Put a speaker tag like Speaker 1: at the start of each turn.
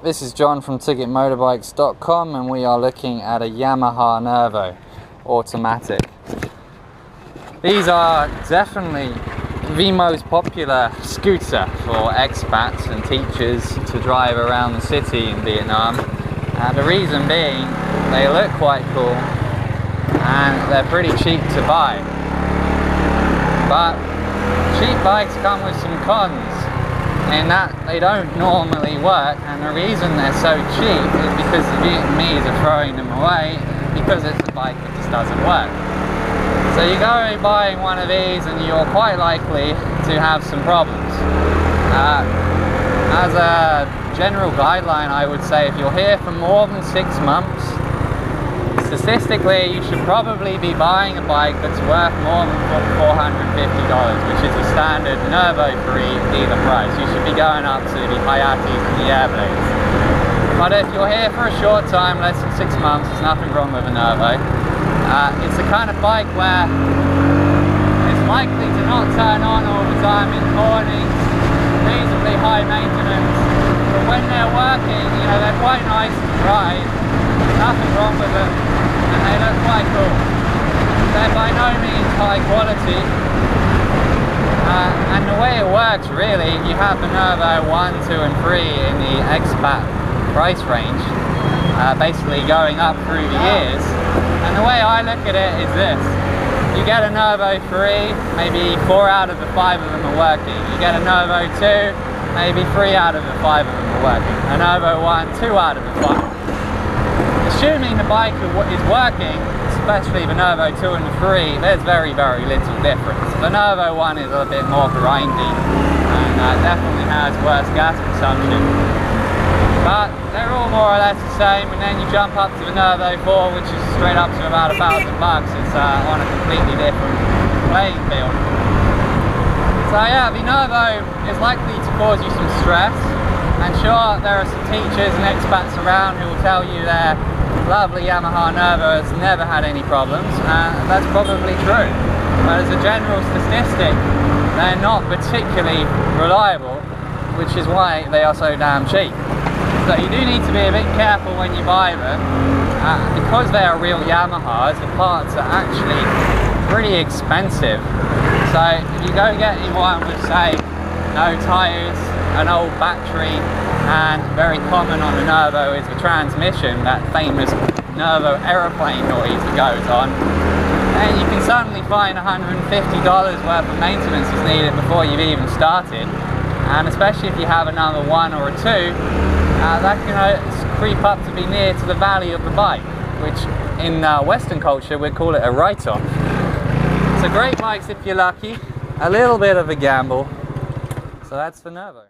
Speaker 1: This is John from ticketmotorbikes.com and we are looking at a Yamaha Nouvo automatic. These are definitely the most popular scooter for expats and teachers to drive around the city in Vietnam. The reason being, they look quite cool and they're pretty cheap to buy. But cheap bikes come with some cons in that they don't normally work, and the reason they're so cheap is because the Vietnamese are throwing them away because it's a bike that just doesn't work. So you go buying one of these and you're quite likely to have some problems. As a general guideline, I would say if you're here for more than 6 months, statistically you should probably be buying a bike that's worth more than $450, which is a standard Nouvo-free dealer price. You should be going up to the Hayatis and the Airblades. But if you're here for a short time, less than 6 months, there's nothing wrong with a Nouvo. It's the kind of bike where it's likely to not turn on all the time in the morning, reasonably high maintenance, but when they're working, you know, they're quite nice to ride, nothing wrong with them, and they look quite cool. They're by no means high quality, and the way it works really, you have the Nouvo 1, 2 and 3 in the expat price range, basically going up through the years. And the way I look at it is this: you get a Nouvo 3, maybe 4 out of the 5 of them are working. You get a Nouvo 2, maybe 3 out of the 5 of them are working. A Nouvo 1, 2 out of the 5. Assuming the bike is working, especially the Nouvo 2 and 3, there's very, very little difference. The Nouvo 1 is a bit more grindy and definitely has worse gas consumption. But they're all more or less the same, and then you jump up to the Nouvo 4, which is straight up to about $1,000. It's on a completely different playing field. So yeah, the Nouvo is likely to cause you some stress, and sure, there are some teachers and expats around who will tell you their lovely Yamaha Nouvo has never had any problems, and that's probably true. But as a general statistic, they're not particularly reliable, which is why they are so damn cheap. So you do need to be a bit careful when you buy them. Because they are real Yamahas, the parts are actually pretty expensive. So if you go getting one with, say, no tyres, an old battery, and very common on the Nouvo is the transmission, that famous Nouvo aeroplane noise that goes on, then you can suddenly find $150 worth of maintenance is needed before you've even started. And especially if you have another 1 or a 2, that can creep up to be near to the value of the bike, which in Western culture we'd call it a write-off. So great bikes if you're lucky, a little bit of a gamble. So that's the Nouvo.